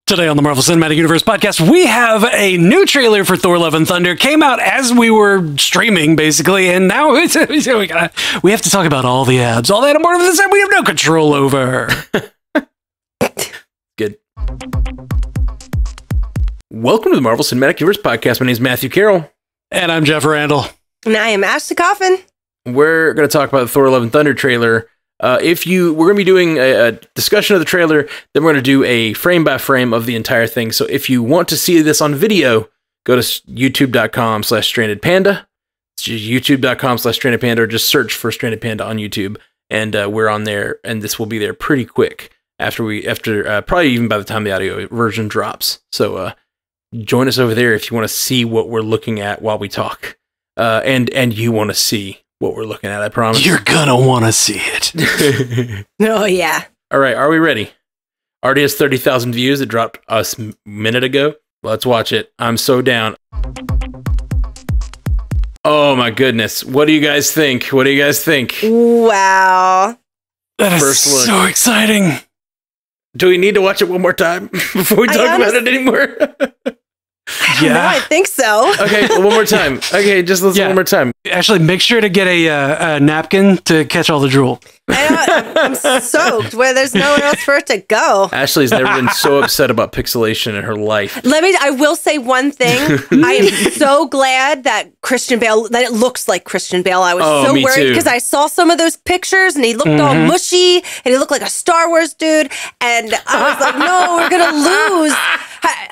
Today on the Marvel Cinematic Universe podcast, we have a new trailer for Thor Love and Thunder. Came out as we were streaming, basically, and now we have to talk about all the abs. All that and more of this that we have no control over. Good. Welcome to the Marvel Cinematic Universe podcast. My name is Matthew Carroll. And I'm Jeff Randall. And I am Ashley Coffin. We're going to talk about the Thor Love and Thunder trailer. We're going to be doing a discussion of the trailer, then we're going to do a frame by frame of the entire thing. So if you want to see this on video, go to youtube.com/strandedpanda. It's just youtube.com/strandedpanda, or just search for Stranded Panda on YouTube. And we're on there, and this will be there pretty quick after probably even by the time the audio version drops. So join us over there if you want to see what we're looking at while we talk. And you want to see what we're looking at, I promise. You're gonna want to see it. Oh, yeah. All right, are we ready? Already has 30,000 views. It dropped a minute ago. Let's watch it. I'm so down. Oh my goodness. What do you guys think? What do you guys think? Wow. That is First look. so exciting. Do we need to watch it one more time before we talk about it anymore? I don't know, I think so. Okay, one more time. Okay, just listen one more time. Actually, make sure to get a napkin to catch all the drool. I'm soaked where there's nowhere else for it to go. Ashley's never been so upset about pixelation in her life. I will say one thing. I am so glad that that it looks like Christian Bale. I was so worried because I saw some of those pictures and he looked all mushy and he looked like a Star Wars dude. And I was like, no, we're going to lose.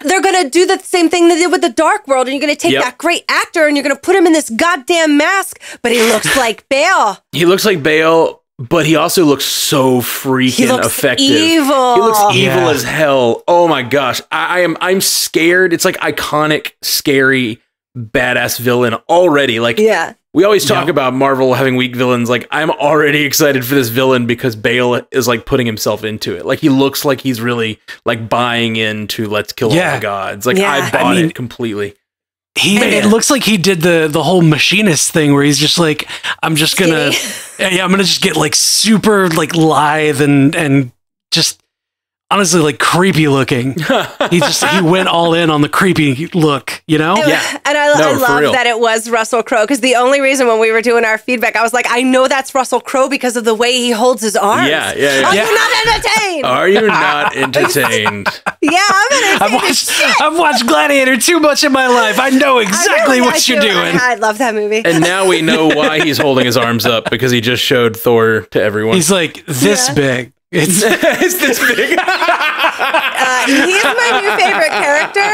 They're going to do the same thing they did with the Dark World, and you're going to take that great actor and you're going to put him in this goddamn mask, but he looks like Bale. He looks like Bale, but he also looks so freaking effective. Evil. He looks evil as hell. Oh my gosh. I'm scared. It's like iconic, scary, badass villain already. Like, we always talk about Marvel having weak villains. Like, I'm already excited for this villain because Bale is like putting himself into it. Like, he looks like he's really like buying into let's kill all the gods. Like, I bought it completely. It looks like he did the whole machinist thing where he's just like, I'm just gonna just get like super like lithe and just honestly like creepy looking. He went all in on the creepy look, you know? And I love that it was Russell Crowe, because the only reason when we were doing our feedback, I was like, I know that's Russell Crowe because of the way he holds his arms. Are you not entertained? Are you not entertained? I'm entertained. I've watched Gladiator too much in my life. I know exactly what you're doing. I love that movie. And now we know why he's holding his arms up, because he just showed Thor to everyone. He's like this big. It's this big. He's my new favorite character.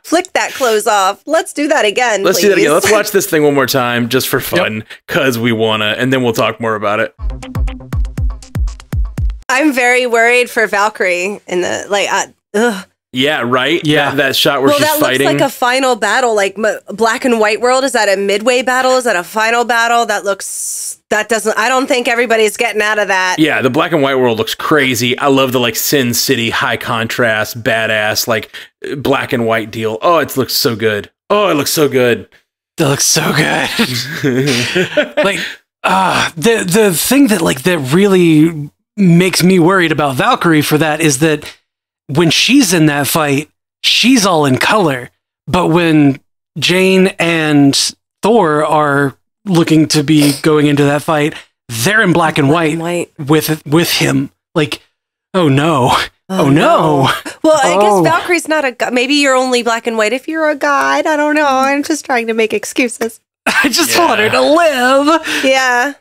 Flick that clothes off. Let's do that again. Let's do that again. Let's watch this thing one more time just for fun, because we wanna, and then we'll talk more about it. I'm very worried for Valkyrie in the Yeah, right? Yeah. That shot where she's fighting. Looks like a final battle, like Black and White World. Is that a midway battle? Is that a final battle? I don't think everybody's getting out of that. Yeah, the Black and White World looks crazy. I love the like Sin City, high contrast, badass, like black and white deal. Oh, it looks so good. Oh, it looks so good. That looks so good. Like, the thing that really makes me worried about Valkyrie for that is that when she's in that fight, she's all in color. But when Jane and Thor are looking to be going into that fight, they're in black and white with him. Like, oh no. Oh no. Well, I guess Valkyrie's not a god. Maybe you're only black and white if you're a god. I don't know. I'm just trying to make excuses. I just want her to live. Yeah.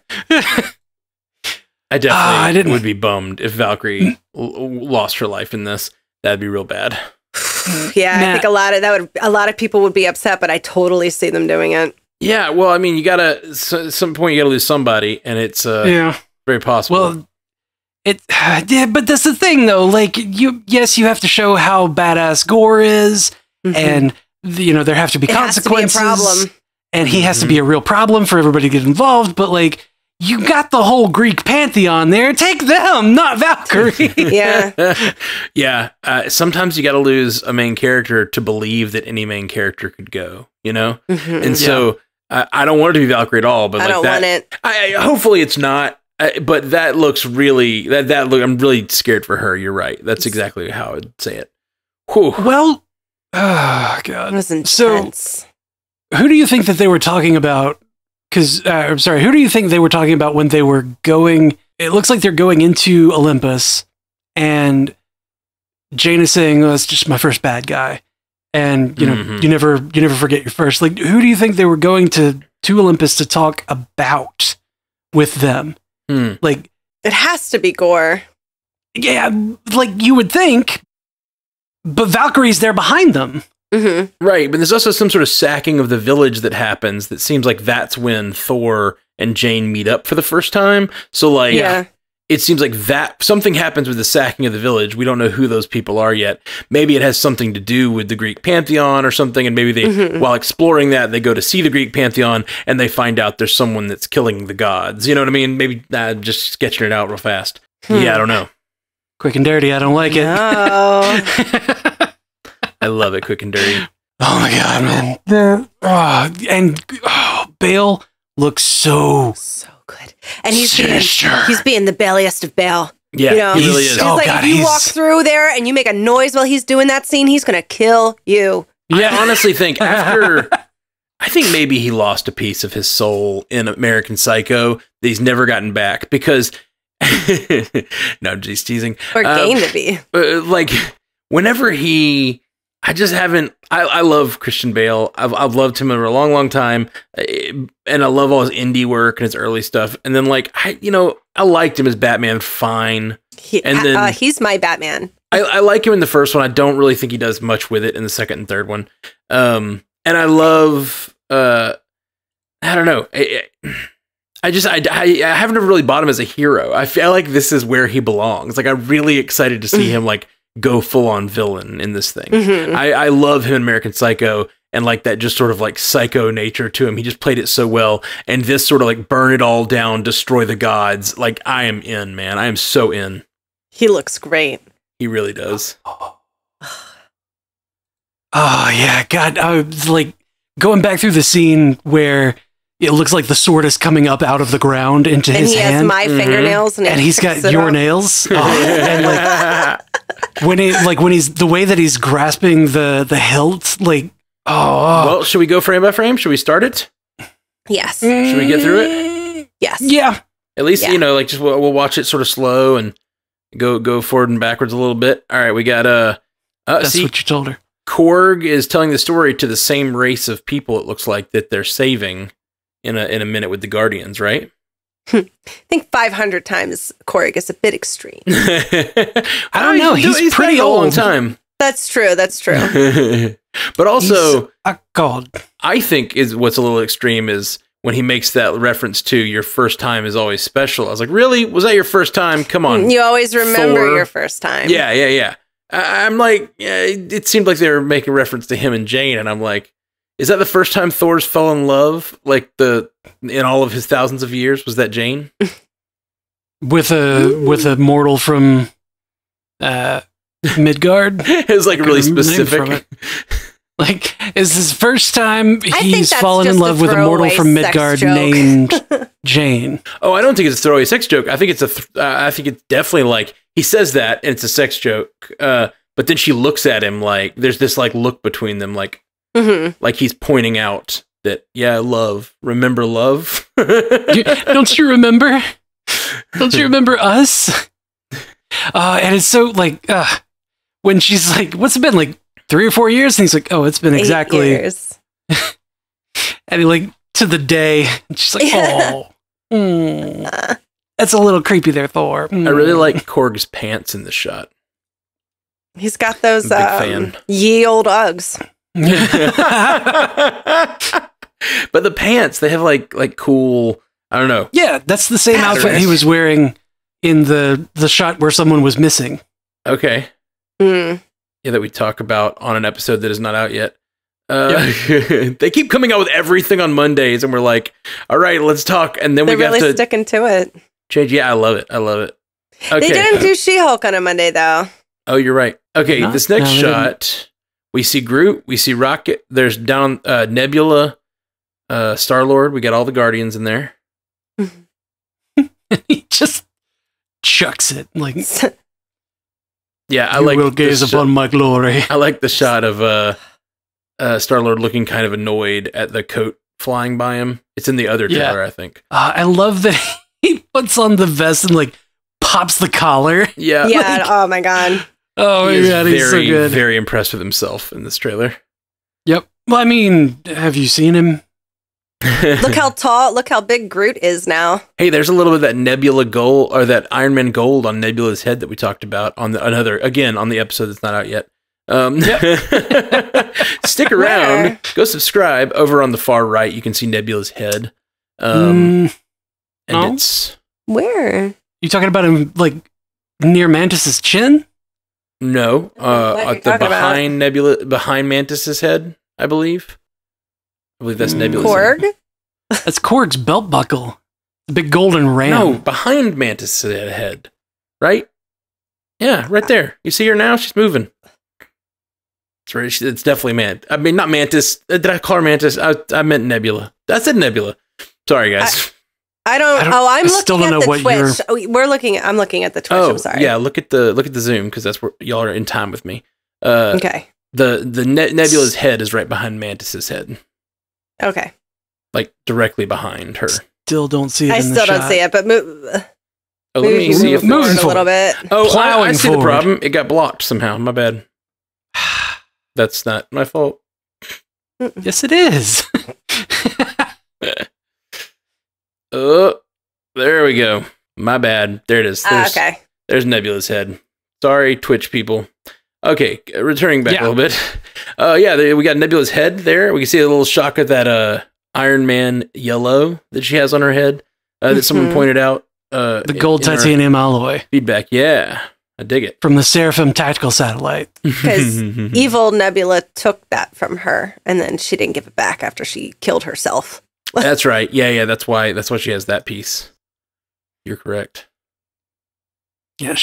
I definitely would be bummed if Valkyrie lost her life in this. That'd be real bad. I think a lot of people would be upset, but I totally see them doing it. Yeah, well, I mean, you gotta at some point you gotta lose somebody, and it's very possible. Well, but that's the thing though. Like, you have to show how badass Gorr is, and there have to be consequences. Has to be a problem. And he has to be a real problem for everybody to get involved. But like, you got the whole Greek pantheon there. Take them, not Valkyrie. Sometimes you got to lose a main character to believe that any main character could go, you know? And so I don't want it to be Valkyrie at all, but I don't want it. Hopefully it's not. But that looks really, I'm really scared for her. You're right. That's exactly how I would say it. Whew. Well, oh god, it was intense. So, who do you think that they were talking about? Because I'm sorry, who do you think they were talking about when they were going? It looks like they're going into Olympus, and Jane is saying, "Oh, it's just my first bad guy," and you know, you never forget your first. Like, who do you think they were going to Olympus to talk about with them? Like, it has to be Gorr. Yeah, like you would think, but Valkyrie's there behind them. Right, but there's also some sort of sacking of the village that happens that seems like that's when Thor and Jane meet up for the first time. So, like, it seems like that something happens with the sacking of the village. We don't know who those people are yet. Maybe it has something to do with the Greek pantheon or something, and maybe they, while exploring that, they go to see the Greek pantheon, and they find out there's someone that's killing the gods. You know what I mean? Maybe just sketching it out real fast. Yeah, I don't know. Quick and dirty, I don't like it. No. I love it, quick and dirty. Oh my god, man! Bale looks so good, and he's being the bailiest of Bale. Yeah, you know? He really is. He's like, if you walk through there and you make a noise while he's doing that scene, he's gonna kill you. Yeah, I honestly think I think maybe he lost a piece of his soul in American Psycho that he's never gotten back because. No, just teasing. Or gained to be. Like, whenever I just haven't. I love Christian Bale. I've loved him for a long, long time, and I love all his indie work and his early stuff. And then, like, I liked him as Batman, fine. Then he's my Batman. I like him in the first one. I don't really think he does much with it in the second and third one. And I love. I don't know. I haven't ever really bought him as a hero. I feel like this is where he belongs. Like, I'm really excited to see him like go full on villain in this thing. I love him in American Psycho and like that just sort of like psycho nature to him. He just played it so well. And this sort of like burn it all down, destroy the gods. Like, I am in, man. I am so in. He looks great. He really does. Oh yeah, God. I was like going back through the scene where it looks like the sword is coming up out of the ground into his hand. And he has my fingernails, and he's got your nails. And like when he's the way that he's grasping the hilt, like Well, should we go frame by frame? Should we start it? Yes. Should we get through it? Yes. Yeah. At least like just we'll watch it sort of slow and go forward and backwards a little bit. All right, we got that's what you told her. Korg is telling the story to the same race of people. It looks like that they're saving. In a minute with the Guardians, right? I think 500 times Korg is a bit extreme. I don't know. He's pretty old. A long time. That's true. That's true. But also, God, I think is what's a little extreme is when he makes that reference to your first time is always special. I was like, really? Was that your first time? Come on. You always remember your first time. Yeah. I'm like, it seemed like they were making reference to him and Jane, and I'm like, is that the first time Thor's fell in love? Like in all of his thousands of years, was that Jane? with a mortal from Midgard? It was like really specific. Like, is his first time he's fallen in love with a mortal from Midgard named Jane? Oh, I don't think it's a throwaway sex joke. I think I think it's definitely like he says that and it's a sex joke. But then she looks at him like there's this like look between them, like. Like he's pointing out that, remember love? Don't you remember? Don't you remember us? And it's so like, when she's like, what's it been, like 3 or 4 years? And he's like, oh, it's been exactly 8 years. And he like, to the day, and she's like, that's a little creepy there, Thor. I really like Korg's pants in the shot. He's got those ye old Uggs. But the pants, they have like cool, I don't know. Yeah, that's the same outfit he was wearing in the shot where someone was missing. Okay. Yeah, that we talk about on an episode that is not out yet. They keep coming out with everything on Mondays, and we're like, all right, let's talk. And then they're really sticking to it. Change. Yeah, I love it. Okay. They didn't do She-Hulk on a Monday, though. Oh, you're right. Okay, this next shot... We see Groot, we see Rocket, there's down Nebula, Star-Lord, we got all the Guardians in there. He just chucks it. Like Yeah, I will gaze upon my glory. I like the shot of Star-Lord looking kind of annoyed at the coat flying by him. It's in the other trailer, I think. I love that he puts on the vest and like pops the collar. Yeah. Like, oh my god. Oh my god, he's so good. Very impressed with himself in this trailer. Yep. Well, I mean, have you seen him? Look how tall, look how big Groot is now. Hey, there's a little bit of that Nebula gold, or that Iron Man gold on Nebula's head that we talked about on the on the episode that's not out yet. Stick around. Where? Go subscribe. Over on the far right, you can see Nebula's head. And it's... Where? You talking about him, like, near Mantis's chin? No. Behind Nebula, behind Mantis's head, I believe. I believe that's Nebula's Korg? head. That's Korg's belt buckle. The big golden ram. No, behind Mantis's head. Right? Yeah, right there. You see her now? She's moving. It's right. It's definitely I mean, not Mantis. Did I call her Mantis? I meant Nebula. I said Nebula. Sorry, guys. I'm looking at the Twitch. I'm looking at the Twitch. I'm sorry. Yeah, look at the Zoom, because that's where y'all are in time with me. Okay. The Nebula's head is right behind Mantis's head. Okay. Like directly behind her. Still don't see it. I still don't see it, but let me see if moving a little bit. Oh, I see the problem. It got blocked somehow. My bad. That's not my fault. Yes, it is. There we go. My bad. There it is. Okay. There's Nebula's head. Sorry, Twitch people. Okay, returning back a little bit. We got Nebula's head there. We can see a little shock of that Iron Man yellow that she has on her head that someone pointed out. The gold titanium alloy. Feedback. Yeah, I dig it. From the Seraphim tactical satellite. Because evil Nebula took that from her, and then she didn't give it back after she killed herself. That's right. Yeah. That's why she has that piece. You're correct. Yeah,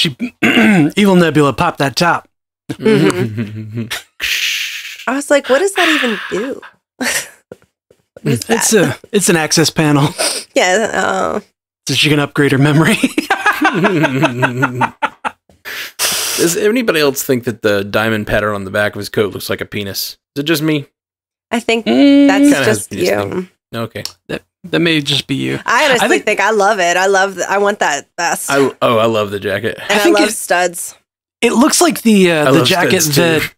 evil Nebula popped that top. Mm-hmm. I was like, what does that even do? It's an access panel. Yeah. So she can upgrade her memory. Does anybody else think that the diamond pattern on the back of his coat looks like a penis? Is it just me? I think that's just you. Thing. Okay. That may just be you. I honestly think I love it. I want that vest. I love the jacket. And I love studs. It looks like the jacket that...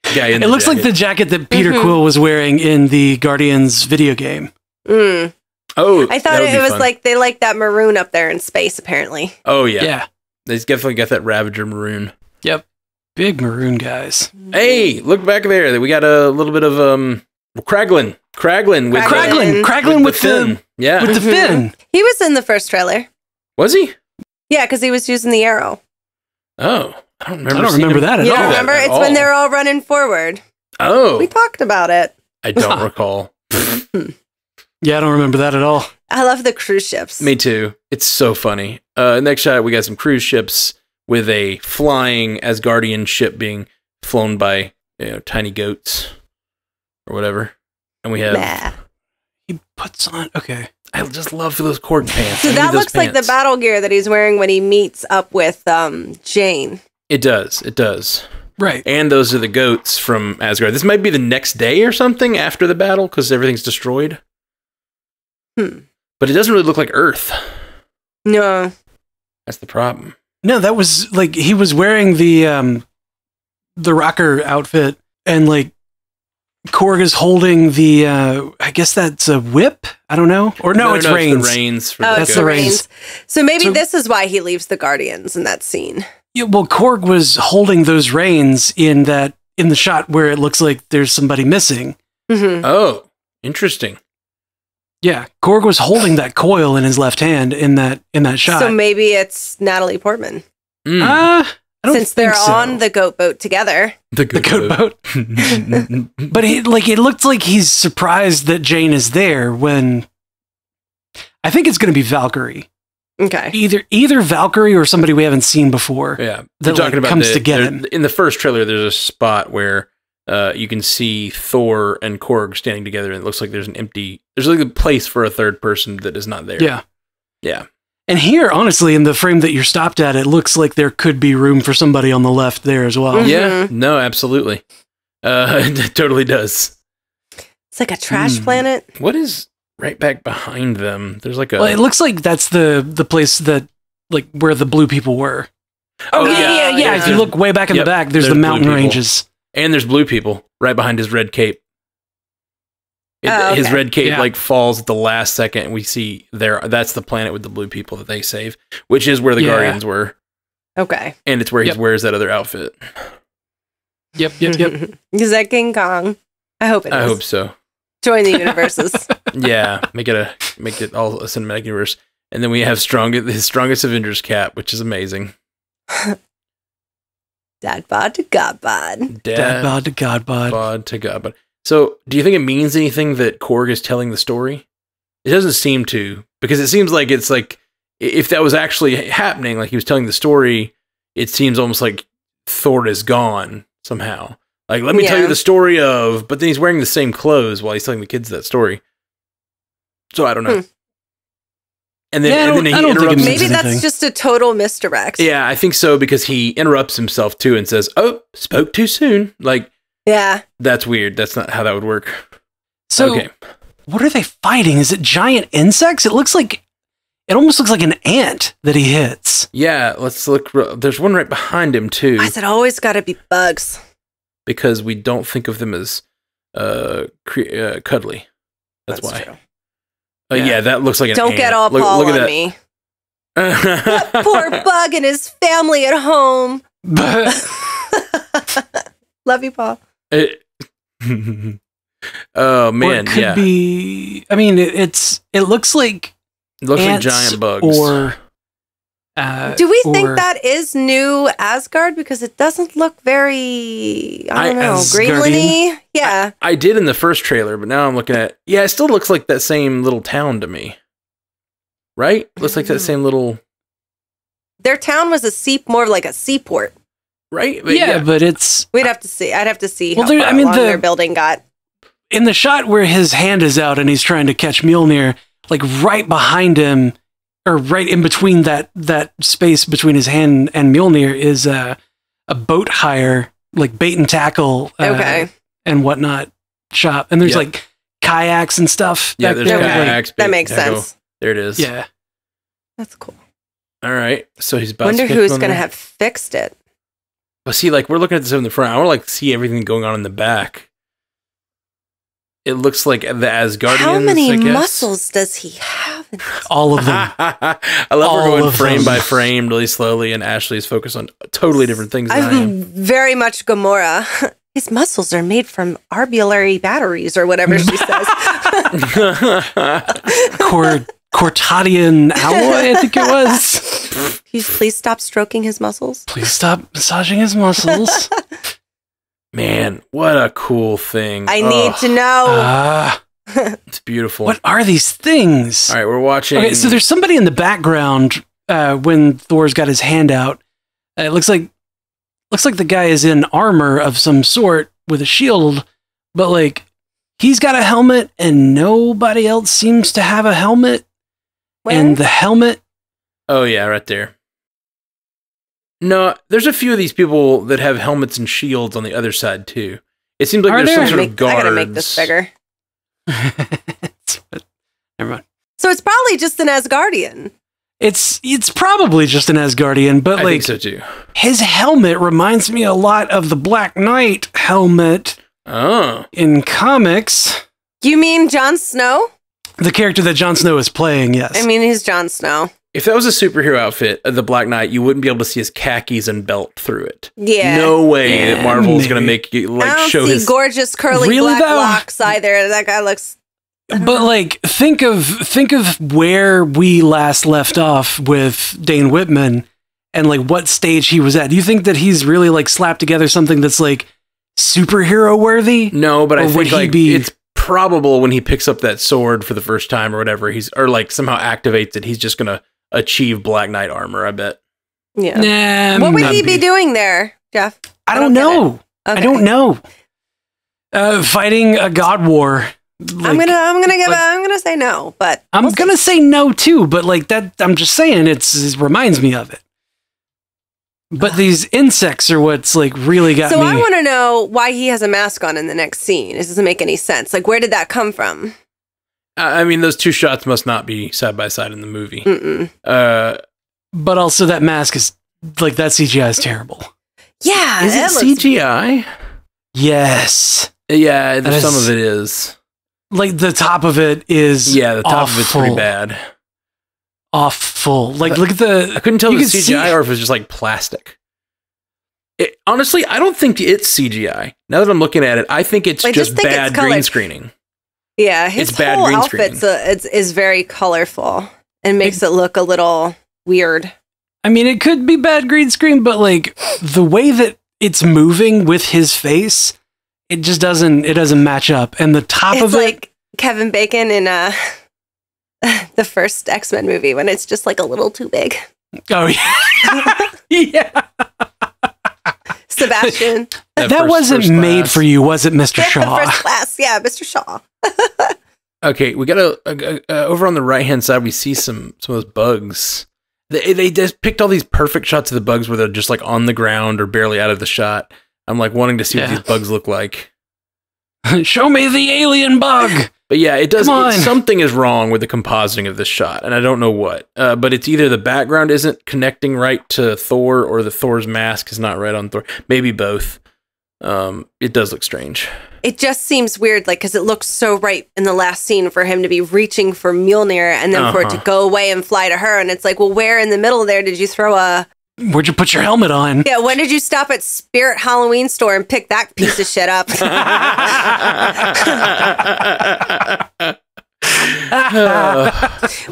It looks like the jacket that Peter Quill was wearing in the Guardians video game. Mm. Oh, I thought it was fun. Like they like that maroon up there in space, apparently. Oh, yeah. Yeah. They definitely got that Ravager maroon. Yep. Big maroon guys. Hey, look back there. We got a little bit of Kraglin. Kraglin with the fin. Yeah. With the fin. He was in the first trailer. Was he? Yeah, because he was using the arrow. Oh. I don't remember that at all. You don't remember? It's when they're all running forward. Oh. We talked about it. I don't recall. Yeah, I don't remember that at all. I love the cruise ships. Me too. It's so funny. Next shot, we got some cruise ships with a flying Asgardian ship being flown by tiny goats or whatever. And we have... He puts on... Okay. I just love those cord pants. So that looks like the battle gear that he's wearing when he meets up with Jane. It does. Right. And those are the goats from Asgard. This might be the next day or something after the battle because everything's destroyed. But it doesn't really look like Earth. No. That's the problem. No, that was like he was wearing the rocker outfit and like Korg is holding the I guess that's a whip? I don't know. Or no, it's reins. It's the reins for that's the reins. So maybe this is why he leaves the Guardians in that scene. Yeah, well, Korg was holding those reins in the shot where it looks like there's somebody missing. Mm-hmm. Oh, interesting. Yeah, Gorr was holding that coil in his left hand in that shot. So maybe it's Natalie Portman. I don't Since they're on the goat boat together. The goat boat. But it looked like he's surprised that Jane is there when I think it's going to be Valkyrie. Okay. Either Valkyrie or somebody we haven't seen before. Yeah. That talking about comes to get him. In the first trailer, there's a spot where you can see Thor and Korg standing together, and it looks like there's like a place for a third person that is not there. Yeah. Yeah. And here, honestly, in the frame that you're stopped at, it looks like there could be room for somebody on the left there as well. Yeah, no, absolutely. It totally does. It's like a trash planet. What is right back behind them? There's like a... Well, it looks like that's the place that, like, where the blue people were. Oh, yeah. If you look way back in the back, there's the mountain ranges. And there's blue people right behind his red cape. His red cape like falls at the last second, and we see there. That's the planet with the blue people that they save, which is where the Guardians were. Okay, and it's where he wears that other outfit. Yep. Is that King Kong? I hope it is. I hope so. Join the universes. Yeah, make it all a cinematic universe, and then we have his strongest Avengers cap, which is amazing. Dad bod to God bod. Dad bod to God bod. Bod to God bod. So, do you think it means anything that Korg is telling the story? It doesn't seem to, because it seems like it's like, if that was actually happening, like he was telling the story, it seems almost like Thor is gone somehow. Like, let me tell you the story of, but then he's wearing the same clothes while he's telling the kids that story. So, I don't know. And then he interrupts. Maybe that's just a total misdirect. Yeah, I think so, because he interrupts himself too and says, "Oh, spoke too soon." Like, yeah, that's weird. That's not how that would work. So, what are they fighting? Is it giant insects? It almost looks like an ant that he hits. Yeah, let's look. There's one right behind him too. I said, always got to be bugs, because we don't think of them as cuddly. That's why. True. Yeah, that looks like an ant. Don't get all Paul on me. That poor bug and his family at home. Love you, Paul. Oh man, it could be. I mean, it looks like giant bugs. Or do we think that is new Asgard? Because it doesn't look very, I don't know, Greenland-y. Yeah. I did in the first trailer, but now I'm looking at, it still looks like that same little town to me. Right? Looks like that same little... Their town was more like a seaport. Right? But but it's... I'd have to see how far along their building got. In the shot where his hand is out and he's trying to catch Mjolnir, like right behind him, or right in between that space between his hand and Mjolnir is a boat hire, like bait and tackle, and whatnot shop. And there's like kayaks and stuff. Yeah, there's kayaks. That makes sense. There it is. Yeah, that's cool. All right, so he's about. Wonder who's going to have fixed it. But see, like we're looking at this in the front. I want to see everything going on in the back. It looks like the Asgardians. How many muscles does he have? All of them. I love we're going frame by frame really slowly, and Ashley is focused on totally different things than I am. Very much Gamora. His muscles are made from arbulary batteries or whatever she says. Cortadian alloy, I think it was. Can you please stop stroking his muscles? Please stop massaging his muscles. Man, what a cool thing. I need to know. It's beautiful. What are these things? All right, we're watching. Okay, so there's somebody in the background when Thor's got his hand out. It looks like the guy is in armor of some sort with a shield, but like he's got a helmet and nobody else seems to have a helmet. Where? And the helmet. Oh yeah, right there. No, there's a few of these people that have helmets and shields on the other side too. It seems like there's some sort of guards. I gotta make this bigger. Never mind. So it's probably just an Asgardian. It's probably just an Asgardian, but I think so too. His helmet reminds me a lot of the Black Knight helmet in comics. You mean Jon Snow? The character that Jon Snow is playing, yes. I mean, he's Jon Snow. If that was a superhero outfit, the Black Knight, you wouldn't be able to see his khakis and belt through it. Yeah. No way that Marvel is going to make you like show his gorgeous curly black locks either. That guy looks. But like, think of where we last left off with Dane Whitman, and like what stage he was at. Do you think that he's really like slapped together something that's like superhero worthy? No, but I think like it's probable when he picks up that sword for the first time or whatever, or like somehow activates it, he's just gonna achieve Black Knight armor, I bet. Yeah. What would he be doing there, Jeff? I don't know. Okay. I don't know. Fighting a god war I'm gonna say no, but I'm gonna say no too. But like that, I'm just saying it reminds me of it. But these insects are what's like really got me. So I want to know why he has a mask on in the next scene. This doesn't make any sense. Like, where did that come from? I mean, those two shots must not be side by side in the movie. But also that mask is like that CGI is terrible. Yeah, is it CGI? Yes. Yeah, some of it is. Like the top of it is. Yeah, the top of it's pretty bad. Awful. Like, look at the. I couldn't tell if it was CGI or if it was just like plastic. Honestly, I don't think it's CGI. Now that I'm looking at it, I think it's just bad green screening. Yeah, his whole outfit is very colorful and makes it look a little weird. I mean, it could be bad green screen, but like the way that it's moving with his face, it just doesn't match up. And the top of it, like Kevin Bacon in the first X-Men movie when it's just like a little too big. Oh yeah. Yeah. Sebastian. That wasn't made for you, was it, Mr. Shaw? First class. Yeah, Mr. Shaw. Okay, we got over on the right-hand side, we see some of those bugs. They just picked all these perfect shots of the bugs where they're just like on the ground or barely out of the shot. I'm like wanting to see what these bugs look like. Show me the alien bug. But yeah, it does. Something is wrong with the compositing of this shot, and I don't know what. But it's either the background isn't connecting right to Thor, or the Thor's mask is not right on Thor. Maybe both. It does look strange. It just seems weird, like because it looks so right in the last scene for him to be reaching for Mjolnir, and then for it to go away and fly to her, and it's like, well, where in the middle there did you throw a? Where'd you put your helmet on? Yeah, when did you stop at Spirit Halloween store and pick that piece of shit up?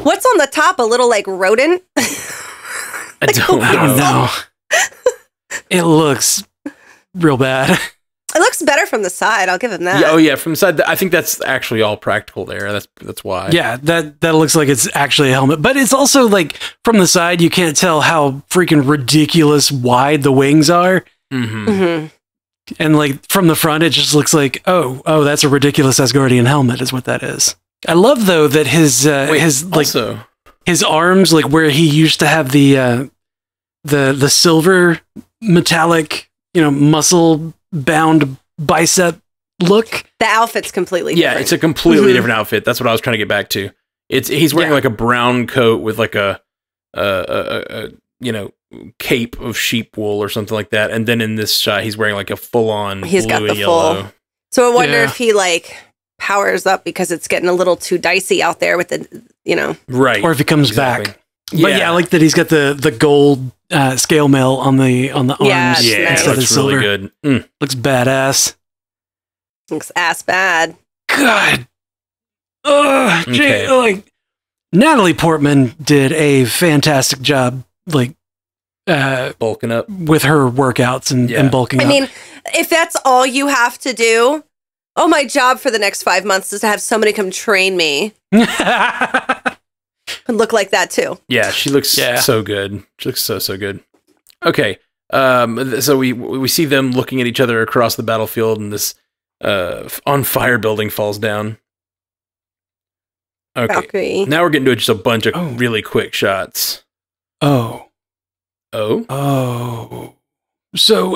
What's on the top? A little like rodent? I don't know. It looks real bad. It looks better from the side. I'll give him that. Yeah, oh yeah, from the side. I think that's actually all practical there. That's why. Yeah, that looks like it's actually a helmet, but it's also like from the side you can't tell how freaking ridiculous wide the wings are. And like from the front, it just looks like oh, that's a ridiculous Asgardian helmet, is what that is. I love though that his arms, like where he used to have the silver metallic, muscle bound bicep look. The outfit's completely different. Yeah, it's a completely different outfit. That's what I was trying to get back to. He's wearing like a brown coat with like a cape of sheep wool or something like that, and then in this shot he's wearing like a full on blue and yellow. So I wonder if he like powers up because it's getting a little too dicey out there with the right, or if he comes back. But yeah, I like that he's got the gold scale mail on the arms. Yeah, instead of silver. Really good. Looks badass. Looks ass bad. God. Like Natalie Portman did a fantastic job, like bulking up with her workouts and bulking up. I mean, if that's all you have to do, my job for the next 5 months is to have somebody come train me. And look like that too. Yeah, she looks so good. She looks so good. Okay, so we see them looking at each other across the battlefield, and this on fire building falls down. Okay, Valkyrie. Now we're getting to just a bunch of really quick shots. So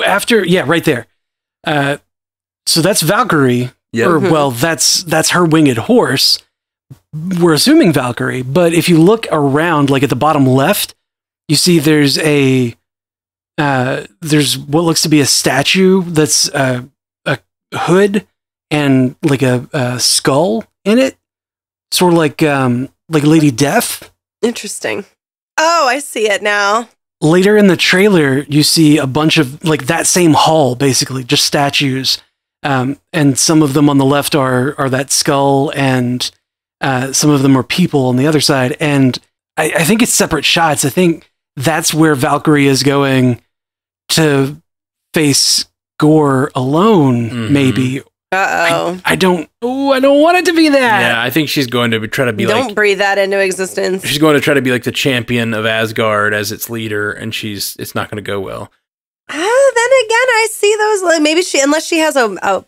after right there. So that's Valkyrie. Yeah. Or well, that's her winged horse. We're assuming Valkyrie, but if you look around, like at the bottom left, you see there's what looks to be a statue that's a hood and like a skull in it, sort of like Lady Death. Interesting. Oh, I see it now. Later in the trailer, you see a bunch of like that same hall, basically just statues, and some of them on the left are that skull and. Some of them are people on the other side, and I think it's separate shots. I think that's where Valkyrie is going to face Gorr alone, maybe. I don't want it to be that. Yeah, I think she's going to try to be Don't breathe that into existence. She's going to try to be like the champion of Asgard as its leader, and it's not going to go well. Then again, I see those. Like, maybe unless she has a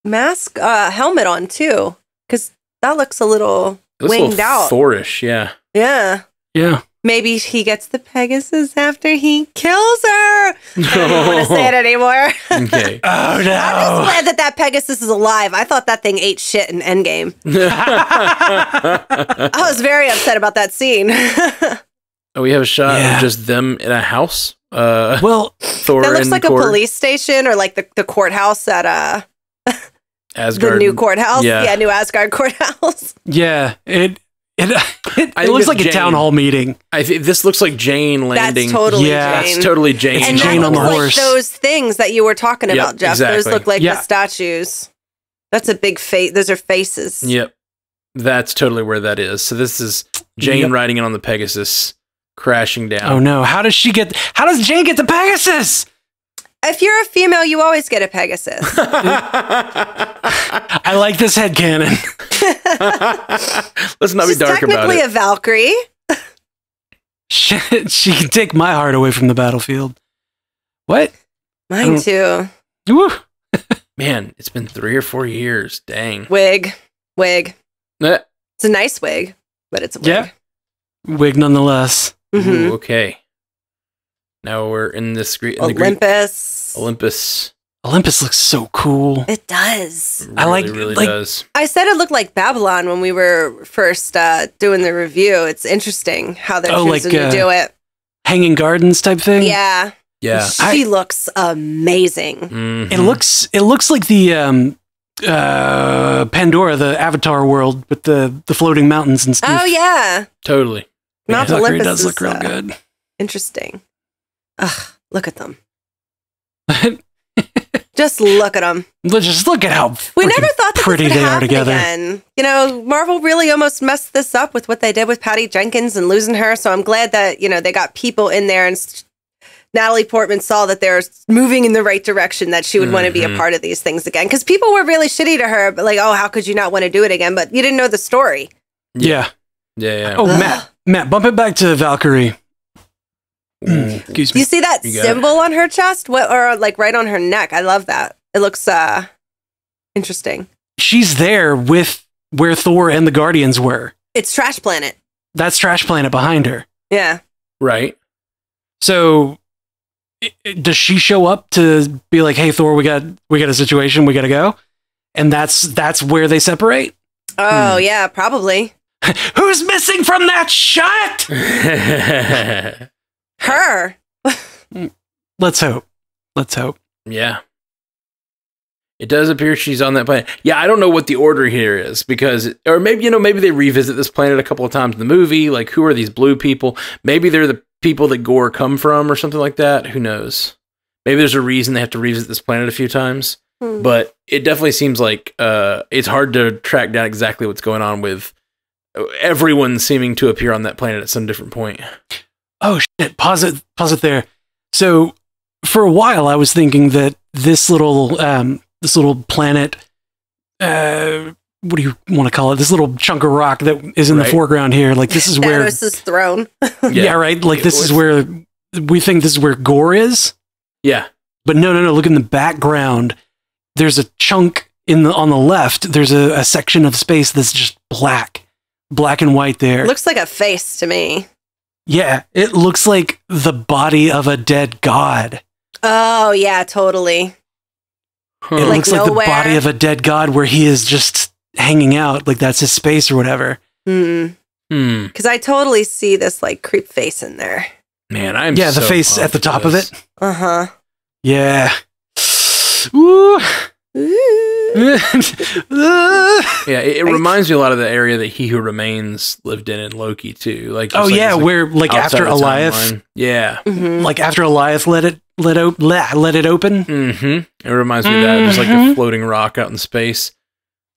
mask, helmet on too. Because that looks a little winged out. Thorish, yeah. Yeah. Yeah. Maybe he gets the Pegasus after he kills her. I don't want to say it anymore. Okay. Oh, no. I'm just glad that Pegasus is alive. I thought that thing ate shit in Endgame. I was very upset about that scene. Oh, we have a shot of just them in a house. Well, Thor that looks like Gorr. a police station or like the courthouse at Asgard. the new courthouse. Yeah. New Asgard courthouse. Yeah, it looks like a town hall meeting. I think this looks like Jane landing. That's totally Jane. That's totally Jane. And Jane on the horse. Like those things that you were talking about, Jeff. Exactly. Those look like the statues. That's a big face. Those are faces. Yep. That's totally where that is. So this is Jane riding in on the Pegasus, crashing down. Oh no! How does Jane get the Pegasus? If you're a female, you always get a Pegasus. I like this headcanon. Let's not be dark about it. She's technically a Valkyrie. She can take my heart away from the battlefield. What? Mine too. Woo. Man, it's been 3 or 4 years. Dang. Wig. Eh. It's a nice wig, but it's a wig. Yeah. Wig nonetheless. Mm-hmm. Ooh, okay. Now we're in the Olympus. Olympus looks so cool. It does. It really does. I said it looked like Babylon when we were first doing the review. It's interesting how they're choosing to do it. Hanging gardens type thing? Yeah. Yeah. She looks amazing. Mm-hmm. It looks like the Pandora, the Avatar world with the floating mountains and stuff. Oh yeah. Totally. Mount Valkyrie Olympus does look real good. Interesting. Ugh, look at them. Just look at them. Just look at how we never thought that pretty they are together. Again. You know, Marvel really almost messed this up with what they did with Patty Jenkins and losing her. So I'm glad that, you know, they got people in there and Natalie Portman saw that they're moving in the right direction, that she would want to be a part of these things again. Because people were really shitty to her, but like, oh, how could you not want to do it again? But you didn't know the story. Yeah. Yeah. Oh, Matt, bump it back to Valkyrie. Excuse me. You see that symbol on her chest? Or like right on her neck? I love that. It looks interesting. She's there with where Thor and the Guardians were. It's Trash Planet. That's Trash Planet behind her. Yeah. Right. So does she show up to be like, hey, Thor, we got a situation, we got to go? And that's where they separate? Oh, yeah, probably. Who's missing from that shot? Her. Let's hope. Yeah. It does appear she's on that planet. Yeah, I don't know what the order here is because, or maybe, maybe they revisit this planet a couple of times in the movie. Like, who are these blue people? Maybe they're the people that Gorr come from or something like that. Who knows? Maybe there's a reason they have to revisit this planet a few times. But it definitely seems like it's hard to track down exactly what's going on with everyone seeming to appear on that planet at some different point. Oh shit! Pause it there. So for a while, I was thinking that this little planet, what do you want to call it? This little chunk of rock that is in the foreground here, like this is where Thanos' throne. Yeah, right. Like this is where we think this is where Gorr is. Yeah, but no. Look in the background. There's a chunk on the left. There's a section of space that's just black and white there. It looks like a face to me. Yeah, it looks like the body of a dead god. Oh, yeah, totally. It looks like the body of a dead god where he is just hanging out, like that's his space or whatever. Because I totally see this like creep face in there. Man, I'm the face at the top of it. Uh-huh. Yeah. Ooh. Yeah, it reminds me a lot of the area that He Who Remains lived in Loki too. Like, where like after Eliath, like after Eliath let it open. It reminds me of that, just like a floating rock out in space.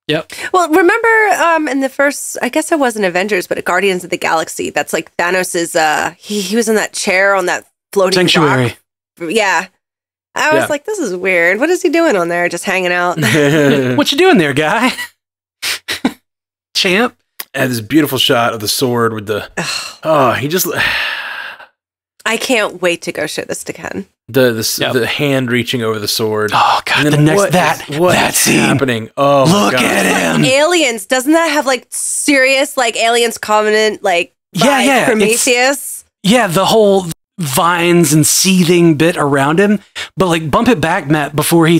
Yep. Well, remember in the first, I guess it wasn't Avengers, but Guardians of the Galaxy. That's like Thanos's. He was in that chair on that floating sanctuary. Rock. Yeah. I was like, this is weird. What is he doing on there? Just hanging out. What you doing there, guy? Champ. And this beautiful shot of the sword with the. He just. I can't wait to go show this to Ken. The hand reaching over the sword. Oh god, the next that scene happening. Oh, look at him. Aliens, doesn't that have like serious like Aliens Covenant like Prometheus? Yeah, the whole vines and seething bit around him. But like bump it back, Matt, before he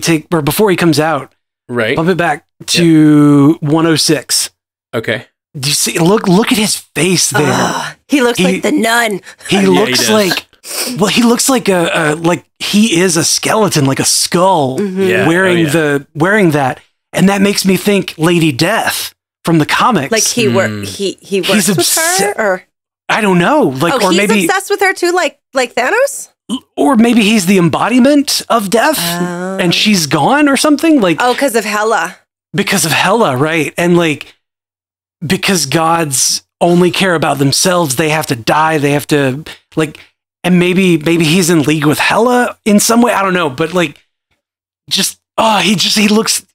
comes out. Right. Bump it back to 106. Okay. Do you see? Look at his face there. He looks like the nun. He looks like. Well, he looks like like he is a skeleton, like a skull, wearing that, and that makes me think Lady Death from the comics. Like he works with her, or I don't know. Like, or he's maybe obsessed with her too, like Thanos. Or maybe he's the embodiment of death, and she's gone or something. Like because of Hela. Because of Hela, right? And like because gods only care about themselves, they have to die. They have to like. And maybe he's in league with Hela in some way. I don't know, but like, he looks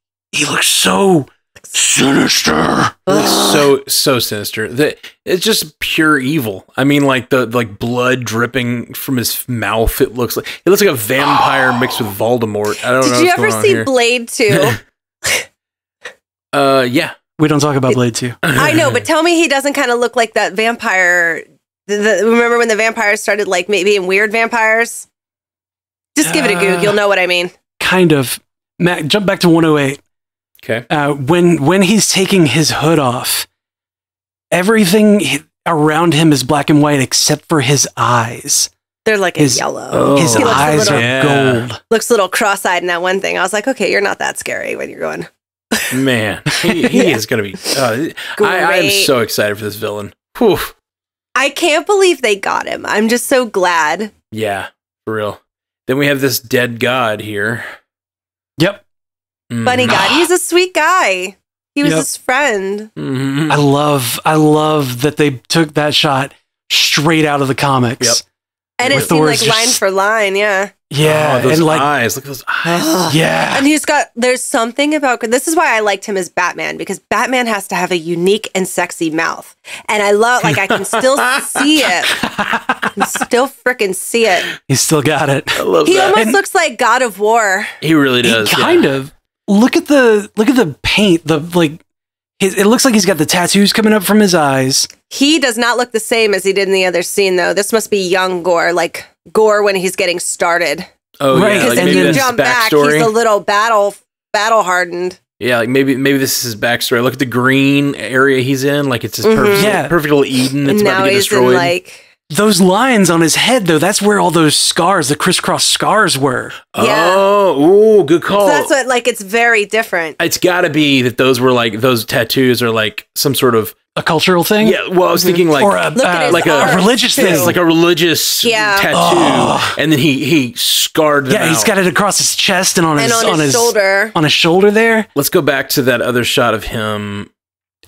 so sinister. He looks so sinister. It's just pure evil. I mean, like the blood dripping from his mouth. It looks like a vampire mixed with Voldemort. I don't know. Did you ever see Blade 2? Yeah. We don't talk about Blade 2. I know, but tell me he doesn't kind of look like that vampire. Remember when the vampires started like maybe being weird vampires? Just give it a Goog. You'll know what I mean. Kind of. Matt, jump back to 108. Okay. When he's taking his hood off, everything around him is black and white except for his eyes. They're like yellow. His eyes are gold. Looks a little cross-eyed in that one thing. I was like, okay, you're not that scary when you're going. Man, he is going to be... I am so excited for this villain. Whew. I can't believe they got him. I'm just so glad. Yeah, for real. Then we have this dead god here. Yep. Funny god. He's a sweet guy. He was his friend. I love that they took that shot straight out of the comics. Yep. And it seemed like line for line, yeah. Yeah, those and like eyes. Look at those eyes. Yeah. And there's something about, this is why I liked him as Batman, because Batman has to have a unique and sexy mouth. And I love, like, I can still see it. I can still freaking see it. He's still got it. I love he that. almost looks like God of War. He really does. Kind of. Look at the paint. It looks like he's got the tattoos coming up from his eyes. He does not look the same as he did in the other scene, though. This must be young Gorr, like Gorr when he's getting started. Oh, right. Yeah. Like and then jump back, he's a little battle hardened. Yeah, like maybe this is his backstory. Look at the green area he's in. Like it's his perfect little Eden that's about to get destroyed. Like those lines on his head, though, that's where all those scars, the crisscross scars were. Yeah. Oh, good call. So that's what, like, it's very different. It's got to be that those were like, those tattoos are like some sort of a cultural thing. Yeah, well, I was thinking like a religious thing. It's like a religious tattoo, and then he scarred them out. He's got it across his chest and on his shoulder. On his shoulder there. Let's go back to that other shot of him,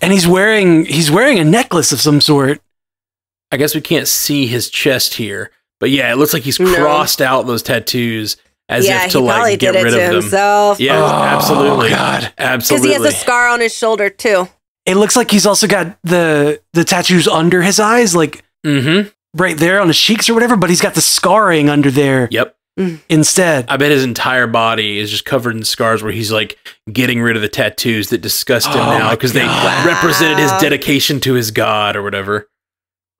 and he's wearing a necklace of some sort. I guess we can't see his chest here, but yeah, it looks like he's crossed out those tattoos as if to like get rid of them. Himself. Yeah, absolutely. God, absolutely. Because he has a scar on his shoulder too. It looks like he's also got the tattoos under his eyes, like right there on his cheeks or whatever. But he's got the scarring under there. Yep. Instead, I bet his entire body is just covered in scars, where he's like getting rid of the tattoos that disgust him now because they represented his dedication to his god or whatever.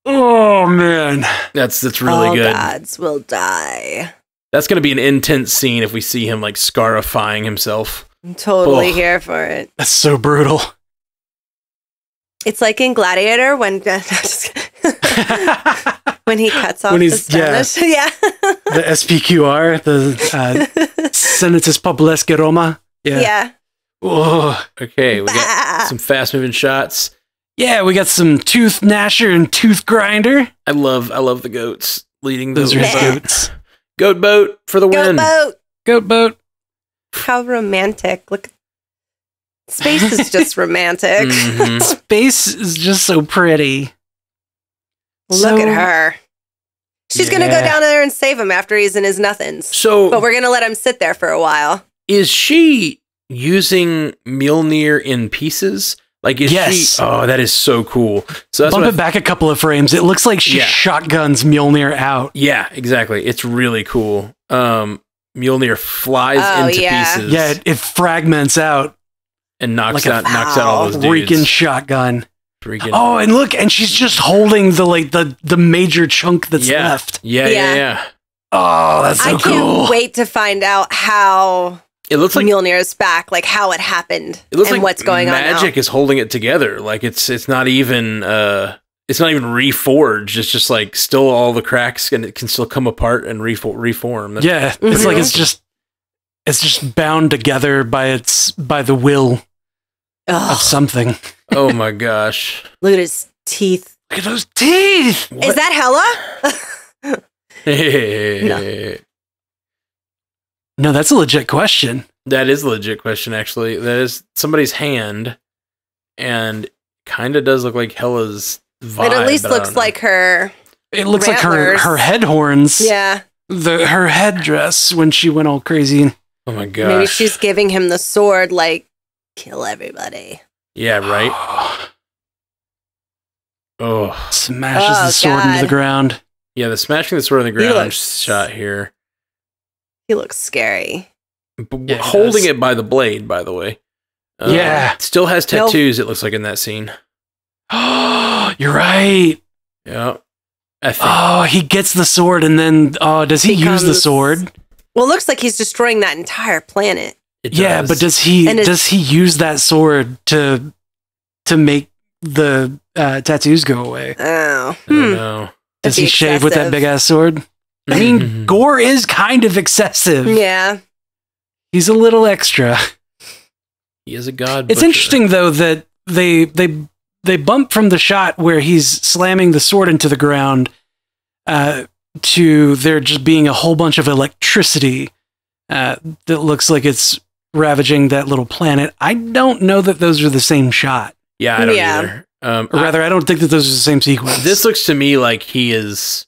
Oh man, that's really good. All gods will die. That's going to be an intense scene if we see him like scarifying himself. I'm totally here for it. That's so brutal. It's like in Gladiator when when he cuts off the Spanish. Yeah. The SPQR, the Senatus Populesque Roma. Yeah. Oh. Okay, we got some fast moving shots. Yeah, we got some Tooth Gnasher and Tooth Grinder. I love the goats leading those goats. Goat boat for the win. Goat boat. How romantic. Look. Space is just romantic. Space is just so pretty. Look at her. She's going to go down there and save him after he's in his nothings. But we're going to let him sit there for a while. Is she using Mjolnir in pieces? Like, is she? Oh, that is so cool. So that's bump it back a couple of frames. It looks like she shotguns Mjolnir out. Yeah, exactly. It's really cool. Mjolnir flies into pieces. Yeah, it fragments out and knocks out all those dudes. Freaking shotgun. Oh, and look, and she's just holding the major chunk that's left. Yeah. Oh, that's so cool. I can't wait to find out how it looks like Mjolnir is back, like how it happened. It looks like what's going on now. Magic is holding it together. Like it's not even reforged. It's just like still all the cracks, and it can still come apart and reform. It's like it's just bound together by the will of something. Oh my gosh! Look at his teeth. Look at those teeth. What? Is that Hela? No, that's a legit question. That is a legit question, actually. That is somebody's hand, and kind of does look like Hela's vibe. It at least looks like her. It looks like her head horns. Yeah. Her headdress when she went all crazy. Oh my gosh. Maybe she's giving him the sword, like, kill everybody. Yeah, right? Oh. Smashes the sword into the ground. Yeah, the smashing the sword in the ground shot here. He looks scary. Holding it by the blade, by the way. Still has tattoos, it looks like, in that scene. Oh, you're right. Yeah. He gets the sword, and then, does he use the sword? Well, it looks like he's destroying that entire planet. Yeah, but does he use that sword to make the tattoos go away? Oh. I don't know. Does he shave with that big ass sword? I mean, Gorr is kind of excessive. Yeah. He's a little extra. He is a god. It's interesting though that they bump from the shot where he's slamming the sword into the ground to there just being a whole bunch of electricity that looks like it's ravaging that little planet. I don't know that those are the same shot. Yeah, I don't either. Or rather, I don't think that those are the same sequence. This looks to me like he is,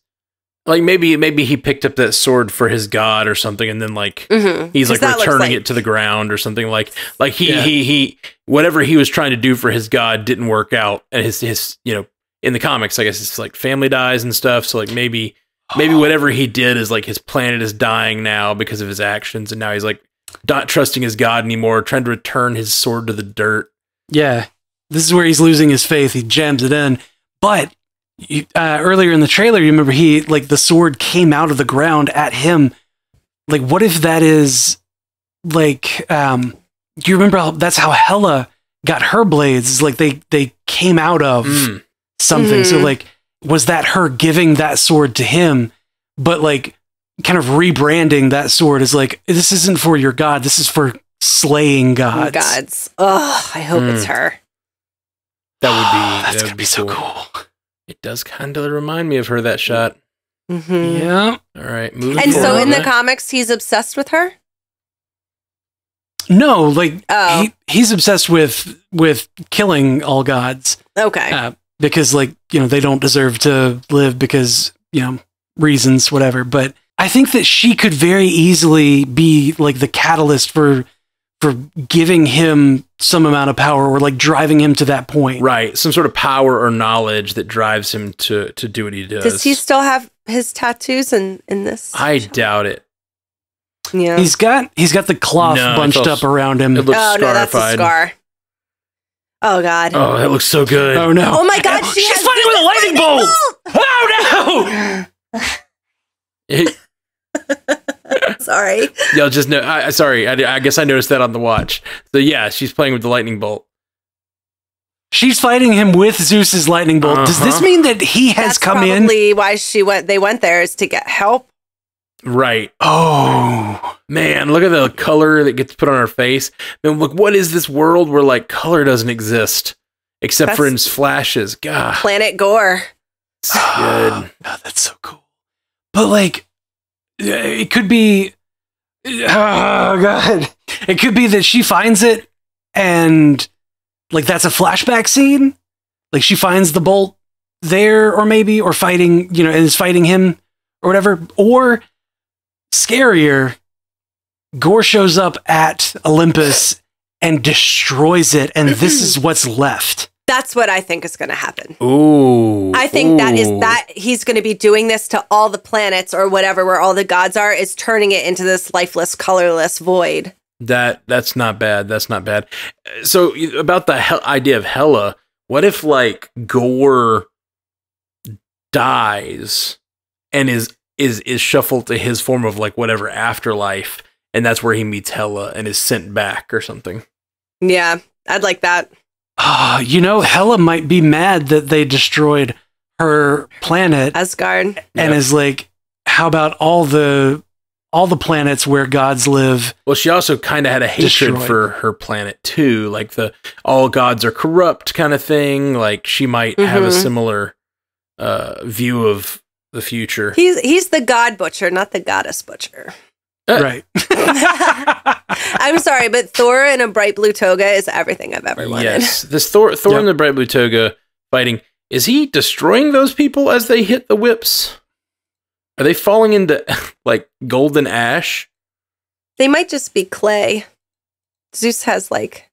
like maybe he picked up that sword for his god or something, and then like he's like returning it to the ground or something. Like he whatever he was trying to do for his god didn't work out, and his in the comics, I guess it's like family dies and stuff. So like maybe whatever he did is like his planet is dying now because of his actions, and now he's like not trusting his god anymore, trying to return his sword to the dirt. Yeah. This is where he's losing his faith. He jams it in. But earlier in the trailer, you remember the sword came out of the ground at him. Like, what if that is like, do you remember that's how Hela got her blades? It's like they came out of something. So like, was that her giving that sword to him, but like kind of rebranding that sword as like, this isn't for your god. This is for slaying gods. Oh, I hope it's her. That's gonna be so cool. It does kind of remind me of her, that shot. Yeah. All right. Moving and forward. so in the comics, he's obsessed with her? No, like he's obsessed with killing all gods. Okay. Because they don't deserve to live because, reasons, whatever. But I think that she could very easily be like the catalyst for giving him some amount of power, or like driving him to that point. Right. Some sort of power or knowledge that drives him to do what he does. Does he still have his tattoos in this? I doubt it. Yeah. He's got the cloth bunched up around him. It looks no, that's a scar. Oh God. Oh, that looks so good. Oh no. Oh my God. She's fighting with a lightning bolt. Oh no. Sorry. Y'all just know. Sorry. I guess I noticed that on the watch. So yeah, she's playing with the lightning bolt. She's fighting him with Zeus's lightning bolt. Does this mean that he has come in? Probably why they went there is to get help. Right. Oh man, look at the color that gets put on her face. Man, look, what is this world where like color doesn't exist except for in flashes? God. Planet Gorr. Good. God, that's so cool. But like, it could be. Oh God! It could be that she finds it, and like that's a flashback scene. Like she finds the bolt there, or fighting, and is fighting him, or whatever. Or scarier, Gorr shows up at Olympus and destroys it, and this is what's left. That's what I think is going to happen. Ooh. I think that he's going to be doing this to all the planets or whatever where all the gods are, is turning it into this lifeless, colorless void. That's not bad. That's not bad. So about the idea of Hela, what if like Gorr dies and is shuffled to his form of like whatever afterlife, and that's where he meets Hela and is sent back or something? Yeah, I'd like that. You know, Hela might be mad that they destroyed her planet, Asgard, and is like, how about all the planets where gods live? Well, she also kind of had a hatred for her planet too, like the all gods are corrupt kind of thing. Like she might have a similar view of the future. He's the god butcher, not the goddess butcher. Right. I'm sorry, but Thor in a bright blue toga is everything I've ever wanted. Yes, this Thor in the bright blue toga fighting. Is he destroying those people as they hit the whips? Are they falling into like golden ash? They might just be clay. Zeus has like.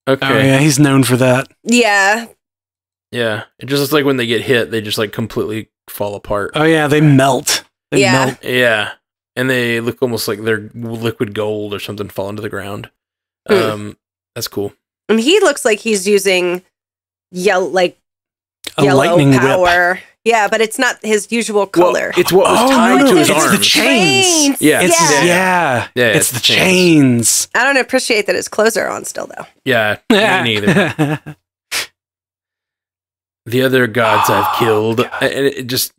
Okay. Oh yeah, he's known for that. Yeah. Yeah, it just looks like when they get hit, they just like completely fall apart. Oh yeah, they melt. They melt. Yeah. And they look almost like they're liquid gold or something falling to the ground. That's cool. And he looks like he's using yellow lightning power. Whip. Yeah, but it's not his usual color. Well, it's what was tied to his arms. It's the chains. Yeah. It's the chains. I don't appreciate that his clothes are on still, though. Yeah, me neither. The other gods I've killed, and it just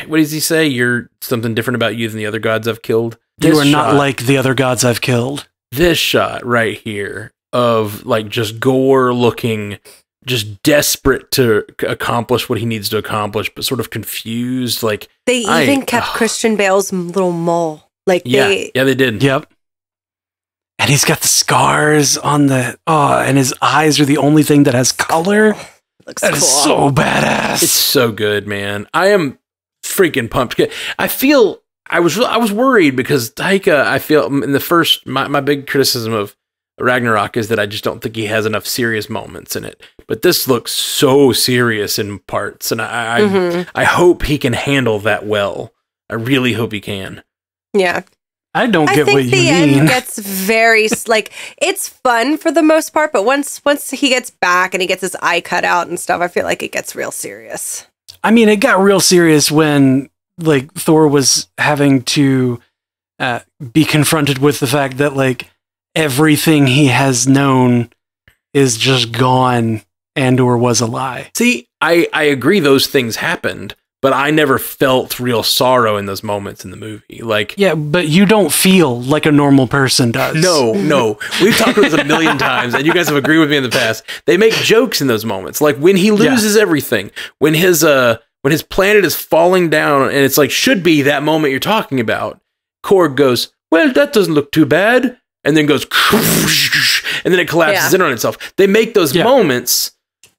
what does he say? You're something different about you than the other gods I've killed. You are not like the other gods I've killed. This shot right here of like just Gorr looking just desperate to accomplish what he needs to accomplish, but sort of confused. Like they even kept Christian Bale's little mole. Like they did. Yep. And he's got the scars on and his eyes are the only thing that has color. Looks that cool. Is so badass. It's so good, man. I am freaking pumped. I feel I was worried because Taika, I feel in the first my big criticism of Ragnarok is that I just don't think he has enough serious moments in it. But this looks so serious in parts, and I hope he can handle that well. I really hope he can. Yeah. I don't get what you mean. I think the end gets very, like, it's fun for the most part, but once he gets back and he gets his eye cut out and stuff, I feel like it gets real serious. I mean, it got real serious when, like, Thor was having to be confronted with the fact that, like, everything he has known is just gone and or was a lie. See, I agree those things happened. But I never felt real sorrow in those moments in the movie. Like, yeah, but you don't feel like a normal person does. No. We've talked about this a million times, and you guys have agreed with me in the past. They make jokes in those moments, like when he loses everything, when his planet is falling down, and it's like should be that moment you're talking about. Korg goes, "Well, that doesn't look too bad," and then goes, and then it collapses in on itself. They make those moments.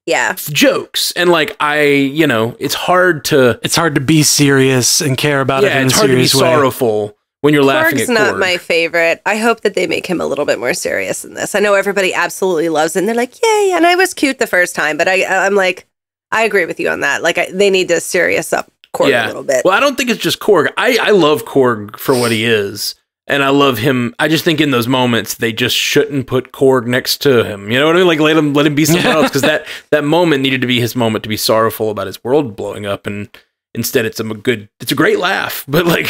Yeah. Jokes. And like it's hard to be serious and care about it in a serious way. It's hard to be sorrowful when you're laughing at Korg. Korg's not my favorite. I hope that they make him a little bit more serious in this. I know everybody absolutely loves it and they're like, yay, and I was cute the first time, but I'm like, I agree with you on that. Like they need to serious up Korg a little bit. Well, I don't think it's just Korg. I love Korg for what he is. And I love him. I just think in those moments, they just shouldn't put Korg next to him. You know what I mean? Like, let him be someone else. Because that moment needed to be his moment to be sorrowful about his world blowing up. And instead, it's a great laugh. But, like,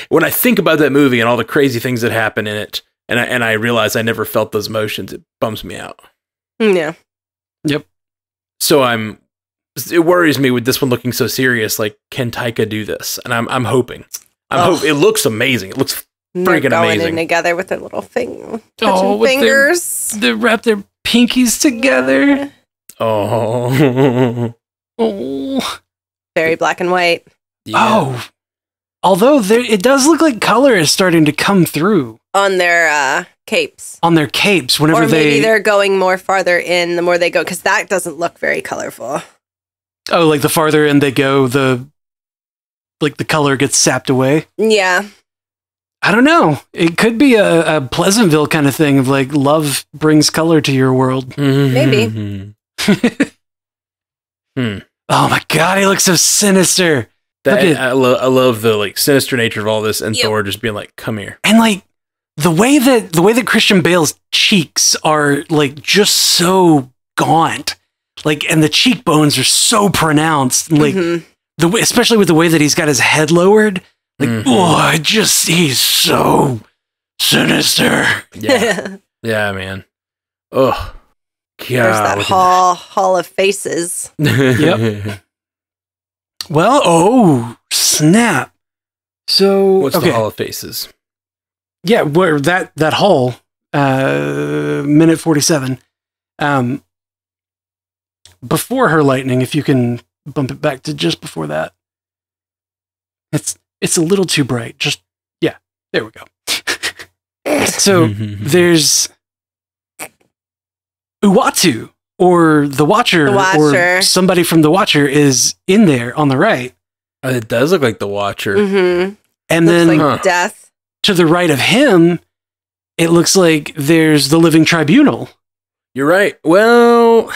when I think about that movie and all the crazy things that happen in it, and I realize I never felt those emotions, it bums me out. Yeah. Yep. So it worries me with this one looking so serious. Like, can Taika do this? And I'm hoping. It looks amazing. It looks freaking amazing. Going in together with their little touching fingers. They wrap their pinkies together. Oh. Very black and white. Yeah. Oh. Although it does look like color is starting to come through. On their capes. On their capes. Or maybe they're going more farther in the more they go, because that doesn't look very colorful. Oh, like the farther in they go, the color gets sapped away. Yeah. I don't know. It could be a Pleasantville kind of thing of like love brings color to your world. Maybe. Oh my god, he looks so sinister. I love the like sinister nature of all this, and Thor just being like, "Come here." And like the way that Christian Bale's cheeks are like just so gaunt, like, and the cheekbones are so pronounced, like especially with the way that he's got his head lowered, like he's so sinister. Yeah, yeah, man. Oh. God, there's that hall of faces. Yep. Well, oh snap! So what's the hall of faces? Yeah, where that hall, minute 47. Before her lightning, if you can bump it back to just before that. It's a little too bright. Just there we go. So there's Uatu, or the Watcher, or somebody from the Watcher is in there on the right. It does look like the Watcher. And looks then like Death. To the right of him, it looks like there's the Living Tribunal. You're right. Well,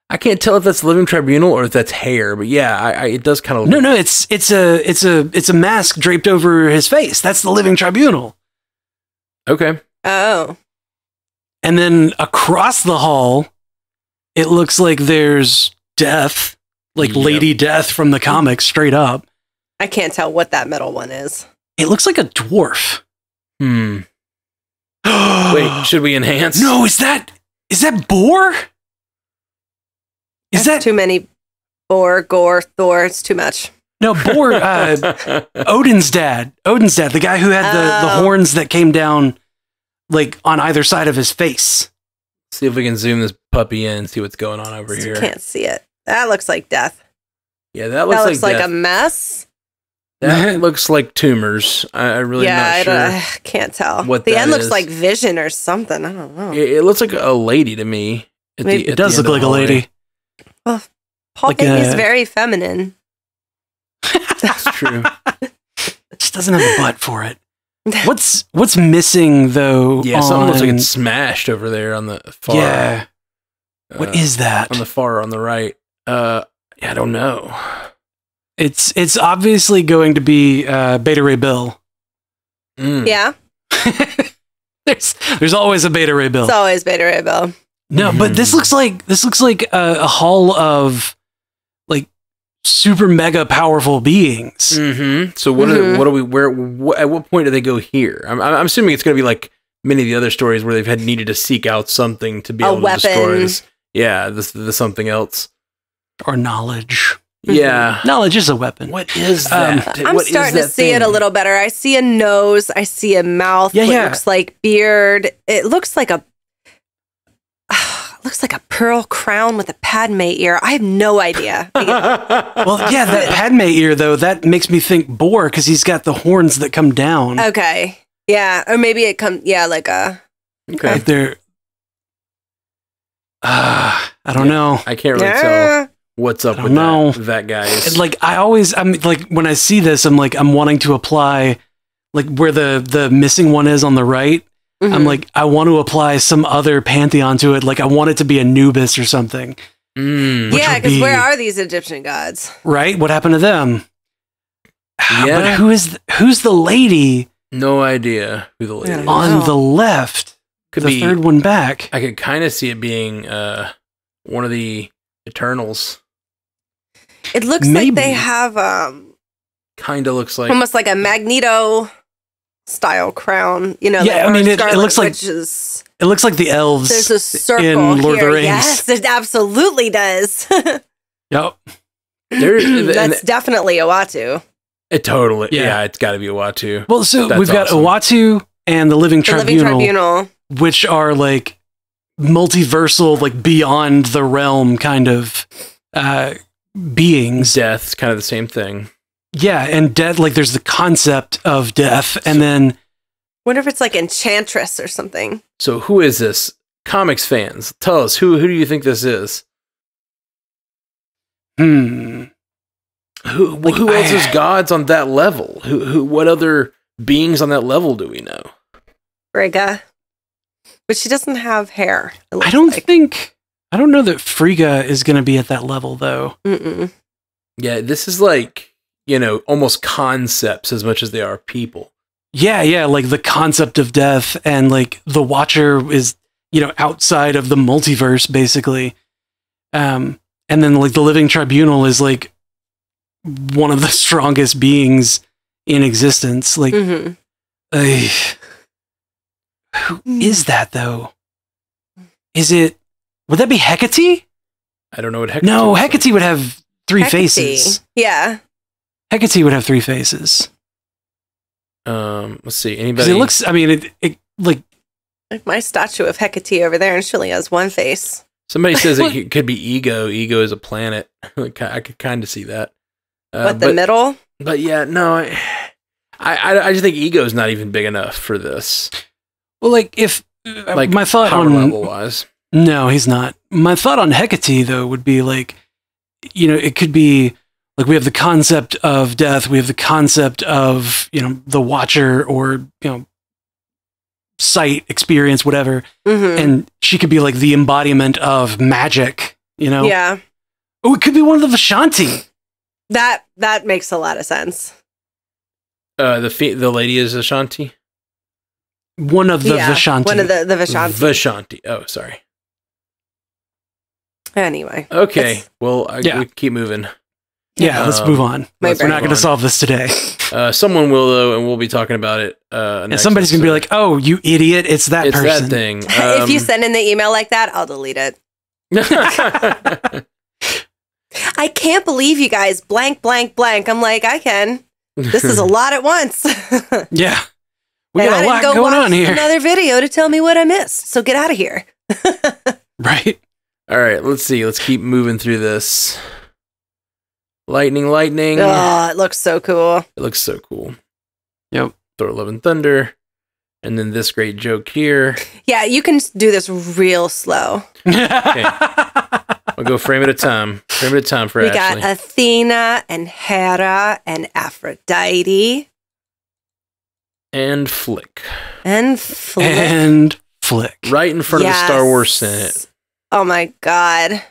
I can't tell if that's the Living Tribunal or if that's hair, but yeah, it does kind of look No, it's a mask draped over his face. That's the Living Tribunal. Okay. Oh. And then across the hall, it looks like there's Death, like Lady Death from the comics, straight up. I can't tell what that middle one is. It looks like a dwarf. Wait, should we enhance? No, is that Boar? Is that too many? Gorr, Thor, it's too much. No, Boar, Odin's dad, the guy who had the horns that came down like on either side of his face. See if we can zoom this puppy in and see what's going on over here. Can't see it. That looks like Death. Yeah, that looks like a mess. That looks like tumors. I really not sure. I can't tell. What the that end looks is. like Vision or something. I don't know. It looks like a lady to me. It does look like a lady. Well, Paul Bettany is very feminine. That's true. Just doesn't have a butt for it. What's missing though? Yeah, something looks like it's smashed over there on the far. Yeah. What is that? On the far on the right. I don't know. It's obviously going to be Beta Ray Bill. Yeah. There's always a Beta Ray Bill. It's always Beta Ray Bill. No, but this looks like a hall of like super mega powerful beings. So what are we? At what point do they go here? I'm assuming it's going to be like many of the other stories where they've needed to seek out something to be able to destroy this. Yeah, the something else or knowledge. Yeah, knowledge is a weapon. What is that? I'm starting to see it a little better. I see a nose. I see a mouth. It looks like beard. It looks like a pearl crown with a Padme ear. I have no idea. Well, yeah, that Padme ear though, that makes me think Boar because he's got the horns that come down. Okay, yeah, or maybe it comes. Yeah, like a. Okay, like they're. I don't know. I can't really tell what's up with that guy. Like I'm like when I see this, I'm wanting to apply like where the missing one is on the right. I'm like, I want to apply some other pantheon to it. Like, I want it to be Anubis or something. Yeah, because where are these Egyptian gods? Right? What happened to them? Yeah. But who's the lady? No idea who the lady is. On the left. Could the be third one back. I could kind of see it being one of the Eternals. It looks like they have kind of looks like almost like a Magneto style crown, you know. Yeah, I mean, it looks like it looks like the elves. There's a circle in Lord here. of the Rings. Yes, it absolutely does. Yep, that's definitely Uatu. It totally, yeah, it's got to be Uatu. Well, so we've got Uatu and the Living Tribunal, which are like multiversal, like beyond the realm kind of beings. Death's kind of the same thing. Yeah, and death, like there's the concept of death, and then wonder if it's like Enchantress or something. So who is this? Comics fans, tell us who do you think this is? Who else is gods on that level? Who what other beings on that level do we know? Frigga. But she doesn't have hair. I don't know that Frigga is going to be at that level, though. Mm-mm. Yeah, this is like, you know, almost concepts as much as they are people. Yeah, like the concept of death, and like the Watcher is, you know, outside of the multiverse, basically. And then like the Living Tribunal is like one of the strongest beings in existence. Like, who is that though? Would that be Hecate? I don't know what Hecate No, Hecate would have three faces. Yeah. Hecate would have three faces. Let's see. Anybody? It looks, I mean, it like my statue of Hecate over there, and she only has one face. Somebody says it could be Ego. Ego is a planet. I could kind of see that. The middle? But yeah, no, I just think Ego is not even big enough for this. Well, like if like my thought power on level wise, no, he's not. My thought on Hecate though would be like, you know, it could be like we have the concept of death, we have the concept of, you know, the Watcher, or, you know, sight, experience, whatever, and she could be like the embodiment of magic, you know? Yeah. Oh, it could be one of the Vishanti. That makes a lot of sense. The lady is Ashanti. One of the Vishanti. One of the Vishanti. Vishanti. Oh, sorry. Anyway. Okay. Well, we keep moving. Yeah, let's move on. We're not going to solve this today. Someone will, though, and we'll be talking about it. And somebody's going to be like, "Oh, you idiot! It's that person." It's that thing. If you send in the email like that, I'll delete it. I can't believe you guys blank, blank, blank. I'm like, I can. This is a lot at once. Yeah. We got a lot going on here. Another video to tell me what I missed. So get out of here. Right. All right. Let's see. Let's keep moving through this. Lightning. Oh, it looks so cool. It looks so cool. Yep. Thor Love and Thunder. And then this great joke here. Yeah, you can do this real slow. Okay. I'll go frame at a time. Frame at a time for Ashley. We got Athena and Hera and Aphrodite. And Flick. And Flick. Right in front of the Star Wars Senate. Oh my God.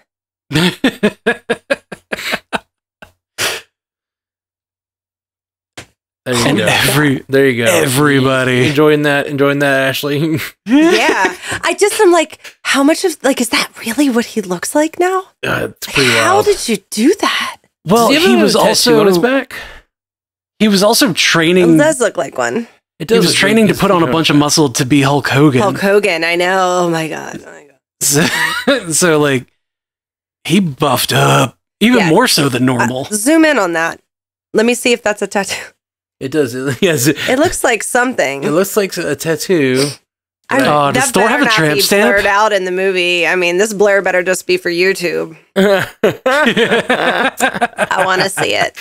There you go. Everybody enjoying that, Ashley. Yeah, I just am like, how much of is that really what he looks like now? It's pretty wild. How did you do that? Well, he was also on his back. He was also training. It does look like one. He was training to put on a bunch of muscle to be Hulk Hogan. Hulk Hogan, I know. Oh my God. So like, he buffed up even more so than normal. Zoom in on that. Let me see if that's a tattoo. It does. It looks like something. It looks like a tattoo. Does Thor have a tramp stamp? Blurred out in the movie. I mean, this blur better just be for YouTube. I want to see it.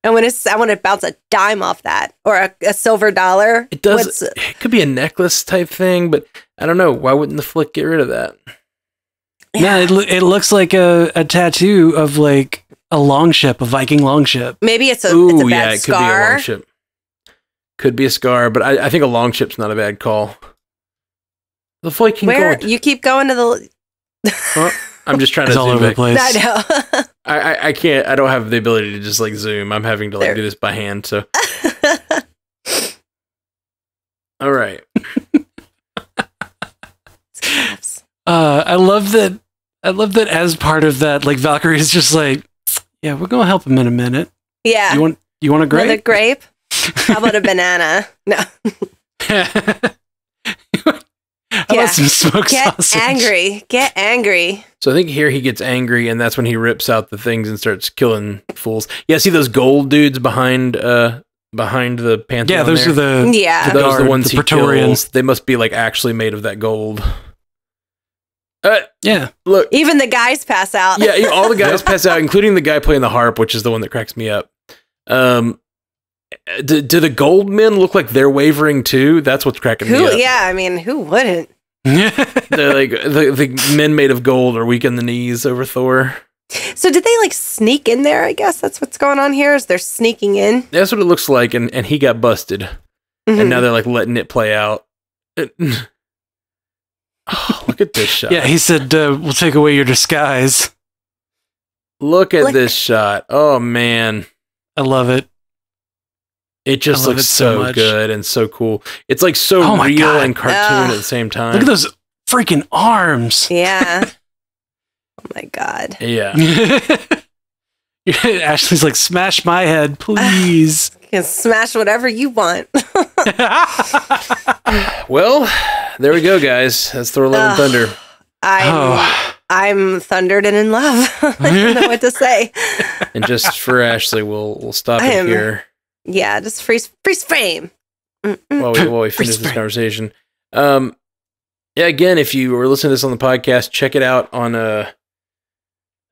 I want to bounce a dime off that, or a silver dollar. It does. It could be a necklace type thing, but I don't know. Why wouldn't the Flick get rid of that? Yeah, it looks like a tattoo of like a longship, a Viking longship. Maybe it's a bad it scar. Could be a longship. Could be a scar, but I think a longship's not a bad call. The Viking gold. You keep going to the. I'm just trying to zoom all over back. the place. I know. I can't. I don't have the ability to just like zoom. I'm having to like do this by hand. So. All right. I love that. As part of that, like Valkyrie is just like, yeah, we're gonna help him in a minute. Yeah. You want a grape? Another grape? How about a banana? No. How about some smoked sausage? Get angry. So I think here he gets angry, and that's when he rips out the things and starts killing fools. Yeah, see those gold dudes behind the Pantheon? Yeah, those are the those are the ones the he Praetorians. kills. They must be like actually made of that gold. Yeah. Look, even the guys pass out. Yeah, all the guys pass out, including the guy playing the harp, which is the one that cracks me up. Do the gold men look like they're wavering too? That's what's cracking me up. Yeah, I mean, who wouldn't? They're like the men made of gold are weak in the knees over Thor. So did they like sneak in there? I guess that's what's going on here. Is they're sneaking in? That's what it looks like, and he got busted. and now they're like letting it play out. Oh, look at this shot. Yeah, he said, we'll take away your disguise. Look at this shot. Oh, man. I love it. It just looks so good and so cool. It's like so real and cartoon at the same time. Look at those freaking arms. Yeah. Oh, my God. Yeah. Ashley's like, smash my head, please. You can smash whatever you want. Well, there we go, guys. That's Thor Love and Thunder. I'm thundered and in love. I don't know what to say. And just for Ashley, we'll stop it here. Yeah, just freeze frame. While we finish this conversation. Yeah, again, if you were listening to this on the podcast, check it out on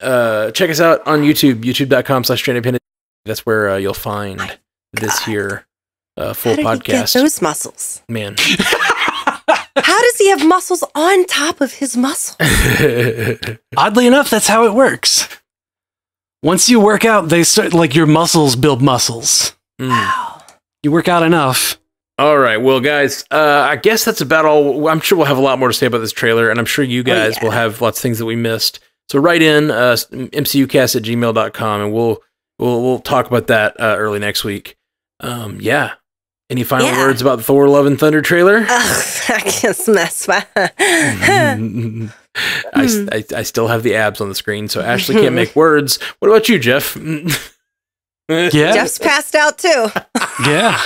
check us out on YouTube, youtube.com/strandedpanda. That's where you'll find this here full podcast. Get those muscles, man. How does he have muscles on top of his muscles? Oddly enough, that's how it works. Once you work out, they start like your muscles build muscles. Wow. You work out enough. All right. Well, guys, I guess that's about all. I'm sure we'll have a lot more to say about this trailer, and I'm sure you guys will have lots of things that we missed. So write in mcucast@gmail.com, and we'll talk about that early next week. Yeah. Any final words about the Thor Love and Thunder trailer? I can't mess with I still have the abs on the screen, so Ashley can't make words. What about you, Jeff? Yeah. Jeff's passed out too. Yeah.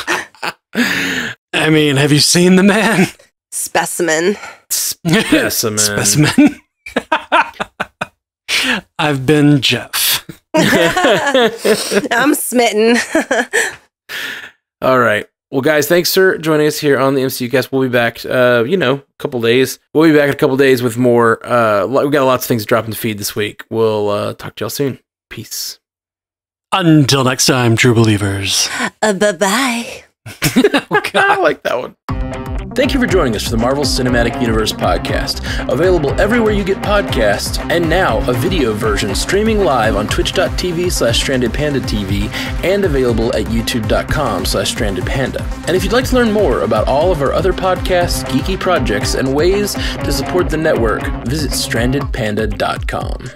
I mean, have you seen the man? Specimen. Specimen. I've been Jeff. I'm smitten. All right. Well, guys, thanks for joining us here on the MCU Cast. We'll be back, a couple days. We'll be back in a couple days with more. We've got lots of things to drop in the feed this week. We'll talk to y'all soon. Peace. Until next time, true believers. Bye-bye. I like that one. Thank you for joining us for the Marvel Cinematic Universe podcast, available everywhere you get podcasts, and now a video version streaming live on twitch.tv/strandedpandatv and available at youtube.com/strandedpanda. And if you'd like to learn more about all of our other podcasts, geeky projects, and ways to support the network, visit strandedpanda.com.